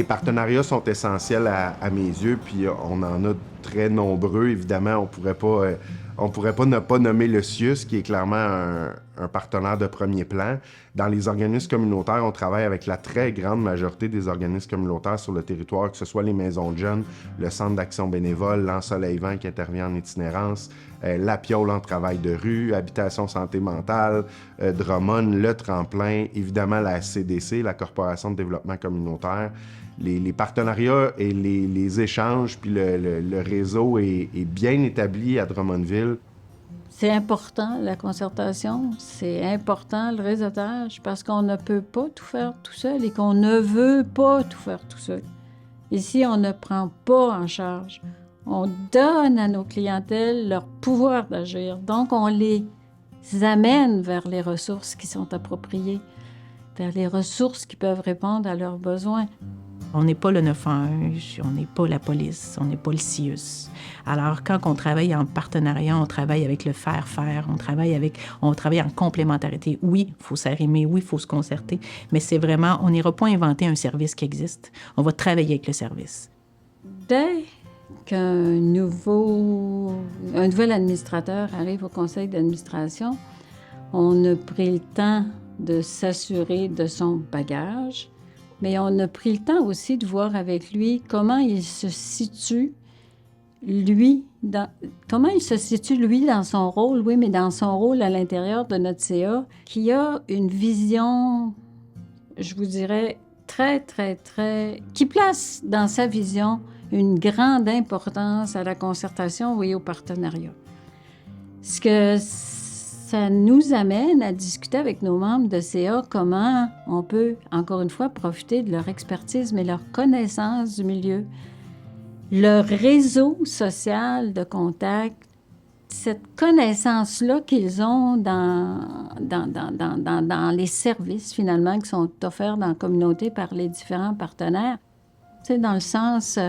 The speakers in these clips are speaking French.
Les partenariats sont essentiels à mes yeux, puis on en a très nombreux. Évidemment, on pourrait pas ne pas nommer le CIUS, qui est clairement un partenaire de premier plan. Dans les organismes communautaires, on travaille avec la très grande majorité des organismes communautaires sur le territoire, que ce soit les maisons de jeunes, le Centre d'action bénévole, l'Ensoleillement qui intervient en itinérance, la Piole en travail de rue, Habitation Santé Mentale, Drummond, le Tremplin, évidemment la CDC, la Corporation de développement communautaire. Les partenariats et les échanges, puis le réseau est bien établi à Drummondville. C'est important, la concertation, c'est important, le réseautage, parce qu'on ne peut pas tout faire tout seul et qu'on ne veut pas tout faire tout seul. Ici, on ne prend pas en charge. On donne à nos clientèles leur pouvoir d'agir. Donc, on les amène vers les ressources qui sont appropriées, vers les ressources qui peuvent répondre à leurs besoins. On n'est pas le 911, on n'est pas la police, on n'est pas le CIUS. Alors, quand on travaille en partenariat, on travaille avec le faire-faire, on travaille en complémentarité. Oui, il faut s'arrimer, oui, il faut se concerter, mais c'est vraiment, on n'ira pas inventer un service qui existe. On va travailler avec le service. Dès qu'un nouvel administrateur arrive au conseil d'administration, on a pris le temps de s'assurer de son bagage, mais on a pris le temps aussi de voir avec lui comment il se situe, lui, dans son rôle, oui, mais dans son rôle à l'intérieur de notre CA, qui a une vision, je vous dirais, qui place dans sa vision une grande importance à la concertation et au partenariat. Ce que ça nous amène à discuter avec nos membres de CA comment on peut, encore une fois, profiter de leur expertise, mais leur connaissance du milieu, leur réseau social de contacts, cette connaissance-là qu'ils ont dans les services, finalement, qui sont offerts dans la communauté par les différents partenaires. Tu sais, dans le sens,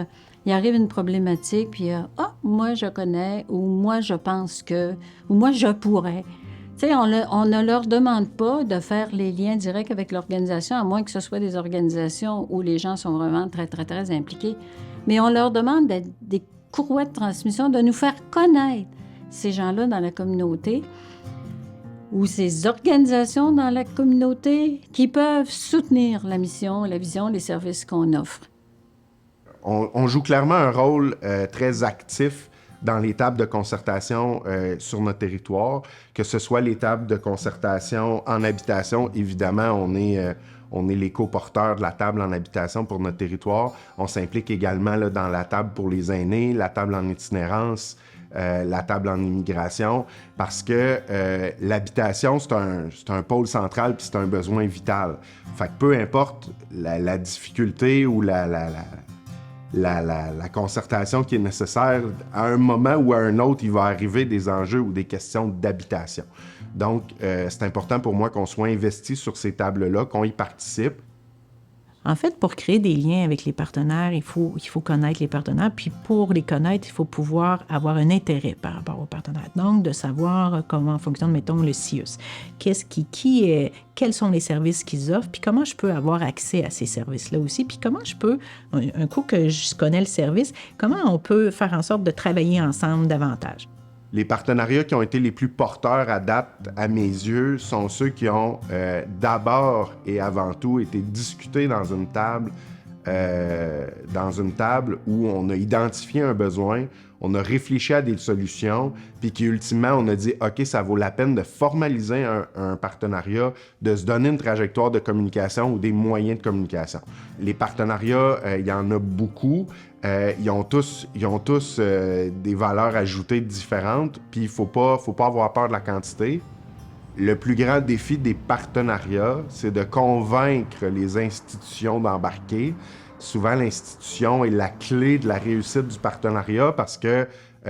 il arrive une problématique, puis « Ah, moi, je connais » ou « Moi, je pense que » ou « Moi, je pourrais ». Tu sais, on ne leur demande pas de faire les liens directs avec l'organisation, à moins que ce soit des organisations où les gens sont vraiment très impliqués. Mais on leur demande d'être des courroies de transmission, de nous faire connaître ces gens-là dans la communauté ou ces organisations dans la communauté qui peuvent soutenir la mission, la vision, les services qu'on offre. On joue clairement un rôle très actif dans les tables de concertation sur notre territoire, que ce soit les tables de concertation en habitation. Évidemment, on est les co-porteurs de la table en habitation pour notre territoire. On s'implique également là, dans la table pour les aînés, la table en itinérance, la table en immigration, parce que l'habitation, c'est un pôle central puis c'est un besoin vital. Fait que peu importe la difficulté ou la concertation qui est nécessaire, à un moment ou à un autre, il va arriver des enjeux ou des questions d'habitation. Donc, c'est important pour moi qu'on soit investi sur ces tables-là, qu'on y participe. En fait, pour créer des liens avec les partenaires, il faut connaître les partenaires. Puis pour les connaître, il faut pouvoir avoir un intérêt par rapport aux partenaires. Donc, de savoir comment fonctionne, mettons, le CIUS. Quels sont les services qu'ils offrent, puis comment je peux avoir accès à ces services-là aussi, puis comment je peux, un coup que je connais le service, comment on peut faire en sorte de travailler ensemble davantage. Les partenariats qui ont été les plus porteurs à date, à mes yeux, sont ceux qui ont d'abord et avant tout été discutés dans une table où on a identifié un besoin, on a réfléchi à des solutions, puis qu'ultimement, on a dit « OK, ça vaut la peine de formaliser un partenariat, de se donner une trajectoire de communication ou des moyens de communication. » Les partenariats, il y en a beaucoup. Ils ont tous des valeurs ajoutées différentes, puis il faut pas avoir peur de la quantité. Le plus grand défi des partenariats, c'est de convaincre les institutions d'embarquer. Souvent, l'institution est la clé de la réussite du partenariat parce que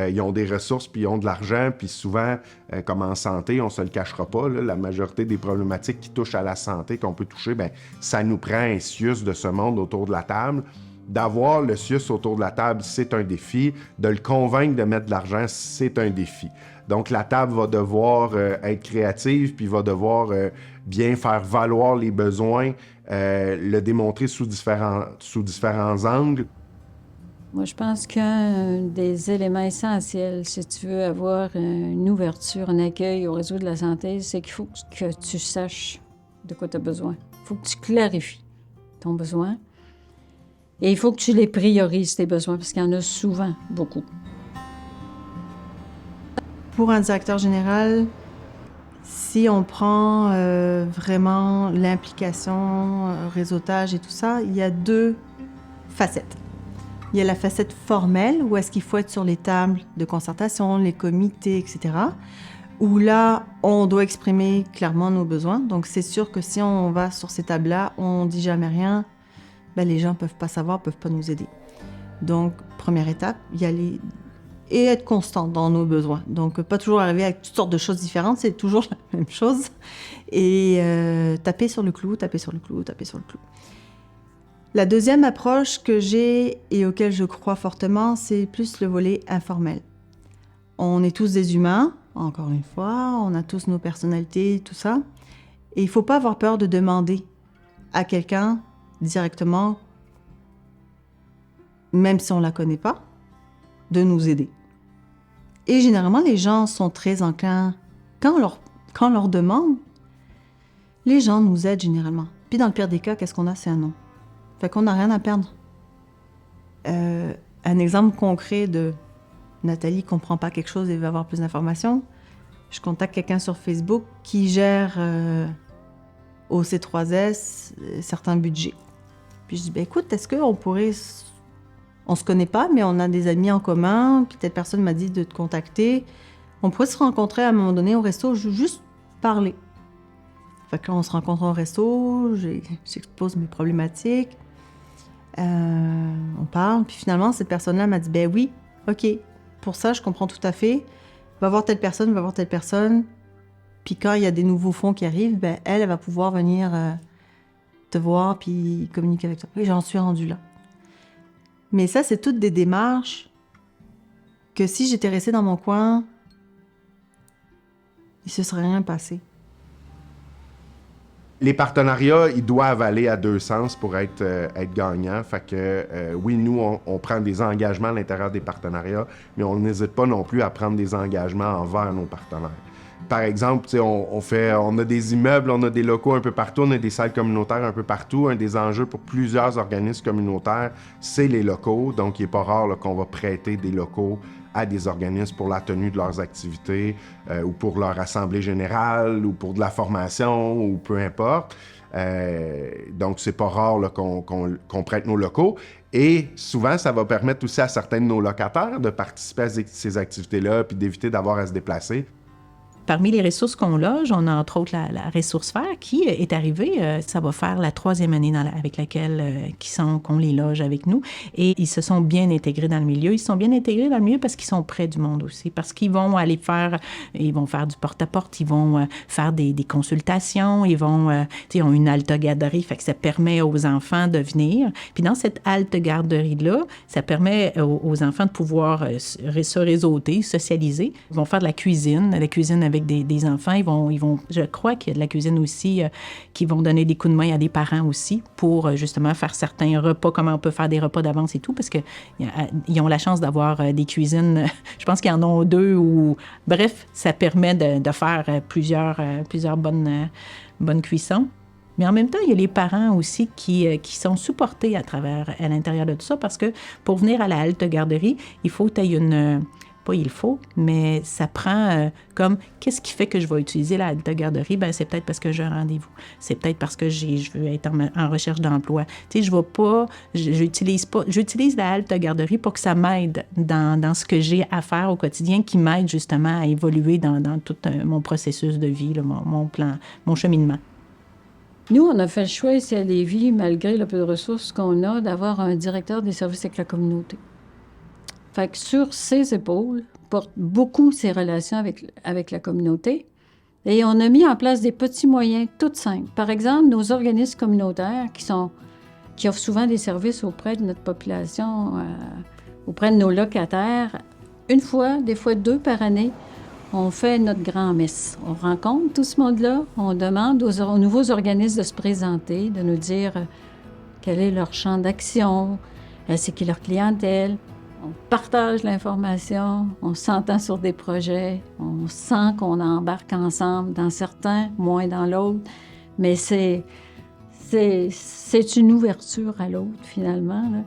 ils ont des ressources, puis ils ont de l'argent, puis souvent, comme en santé, on se le cachera pas, là, la majorité des problématiques qui touchent à la santé qu'on peut toucher, ça nous prend un CIUS de ce monde autour de la table. D'avoir le CIUS autour de la table, c'est un défi. De le convaincre de mettre de l'argent, c'est un défi. Donc, la table va devoir être créative, puis va devoir bien faire valoir les besoins, le démontrer sous différents angles. Moi, je pense qu'un des éléments essentiels, si tu veux avoir une ouverture, un accueil au réseau de la santé, c'est qu'il faut que tu saches de quoi tu as besoin. Il faut que tu clarifies ton besoin. Et il faut que tu les priorises, tes besoins, parce qu'il y en a souvent beaucoup. Pour un directeur général, si on prend vraiment l'implication, réseautage et tout ça, il y a 2 facettes. Il y a la facette formelle, où est-ce qu'il faut être sur les tables de concertation, les comités, etc., où là, on doit exprimer clairement nos besoins. Donc, c'est sûr que si on va sur ces tables-là, on ne dit jamais rien, ben, les gens ne peuvent pas savoir, ne peuvent pas nous aider. Donc, première étape, y aller et être constant dans nos besoins. Donc, pas toujours arriver avec toutes sortes de choses différentes, c'est toujours la même chose. Et taper sur le clou, taper sur le clou, taper sur le clou. La deuxième approche que j'ai et auquel je crois fortement, c'est plus le volet informel. On est tous des humains, encore une fois, on a tous nos personnalités, tout ça. Et il ne faut pas avoir peur de demander à quelqu'un directement, même si on ne la connaît pas, de nous aider. Et généralement, les gens sont très enclins. Quand on leur demande, les gens nous aident généralement. Puis dans le pire des cas, qu'est-ce qu'on a? C'est un non. Fait qu'on n'a rien à perdre. Un exemple concret de Nathalie comprend pas quelque chose et veut avoir plus d'informations. Je contacte quelqu'un sur Facebook qui gère au C3S certains budgets. Puis je dis, ben écoute, est-ce qu'on pourrait... On se connaît pas, mais on a des amis en commun, puis telle personne m'a dit de te contacter. On pourrait se rencontrer à un moment donné au resto, juste parler. Fait que là, on se rencontre au resto, j'expose mes problématiques. On parle, puis finalement, cette personne-là m'a dit, ben oui, OK, pour ça, je comprends tout à fait. Va voir telle personne. Puis quand il y a des nouveaux fonds qui arrivent, ben elle va pouvoir venir te voir puis communiquer avec toi. Et j'en suis rendue là. Mais ça, c'est toutes des démarches que si j'étais restée dans mon coin, il se serait rien passé. Les partenariats, ils doivent aller à 2 sens pour être gagnants. Fait que oui, nous, on prend des engagements à l'intérieur des partenariats, mais on n'hésite pas non plus à prendre des engagements envers nos partenaires. Par exemple, on a des immeubles, on a des locaux un peu partout, on a des salles communautaires un peu partout. Un des enjeux pour plusieurs organismes communautaires, c'est les locaux. Donc, il n'est pas rare là, qu'on va prêter des locaux à des organismes pour la tenue de leurs activités ou pour leur assemblée générale ou pour de la formation ou peu importe. Donc, c'est pas rare là, qu'on prête nos locaux. Et souvent, ça va permettre aussi à certains de nos locataires de participer à ces activités-là puis d'éviter d'avoir à se déplacer. Parmi les ressources qu'on loge, on a entre autres la ressource Faire qui est arrivée. Ça va faire la 3e année avec laquelle qu'on les loge avec nous. Et ils se sont bien intégrés dans le milieu. Ils se sont bien intégrés dans le milieu parce qu'ils sont près du monde aussi. Parce qu'ils vont aller ils vont faire du porte-à-porte, ils vont faire des consultations, ils ont une halte garderie, fait que ça permet aux enfants de venir. Puis dans cette halte garderie-là, ça permet aux enfants de pouvoir se réseauter, socialiser. Ils vont faire de la cuisine avec des enfants. Ils vont, je crois qu'il y a de la cuisine aussi qui vont donner des coups de main à des parents aussi pour justement faire certains repas, comment on peut faire des repas d'avance et tout, parce qu'ils ont la chance d'avoir des cuisines, je pense qu'ils en ont 2 ou... Bref, ça permet de faire plusieurs bonnes cuissons. Mais en même temps, il y a les parents aussi qui sont supportés à l'intérieur de tout ça, parce que pour venir à la halte garderie, il faut que tu aies pas il faut, mais ça prend comme, qu'est-ce qui fait que je vais utiliser la halte garderie? Ben c'est peut-être parce que j'ai un rendez-vous. C'est peut-être parce que je veux être en recherche d'emploi. Tu sais, j'utilise la halte garderie pour que ça m'aide dans ce que j'ai à faire au quotidien, qui m'aide justement à évoluer dans tout mon processus de vie, là, mon plan, mon cheminement. Nous, on a fait le choix ici à Lévis, malgré le peu de ressources qu'on a, d'avoir un directeur des services avec la communauté. Fait que sur ses épaules porte beaucoup ses relations avec la communauté. Et on a mis en place des petits moyens tout simples. Par exemple, nos organismes communautaires qui sont qui offre souvent des services auprès de notre population, auprès de nos locataires. Une fois, des fois 2 par année, on fait notre grand-messe. On rencontre tout ce monde-là, on demande aux nouveaux organismes de se présenter, de nous dire quel est leur champ d'action, c'est qui leur clientèle. On partage l'information, on s'entend sur des projets, on sent qu'on embarque ensemble dans certains, moins dans l'autre, mais c'est une ouverture à l'autre, finalement, là.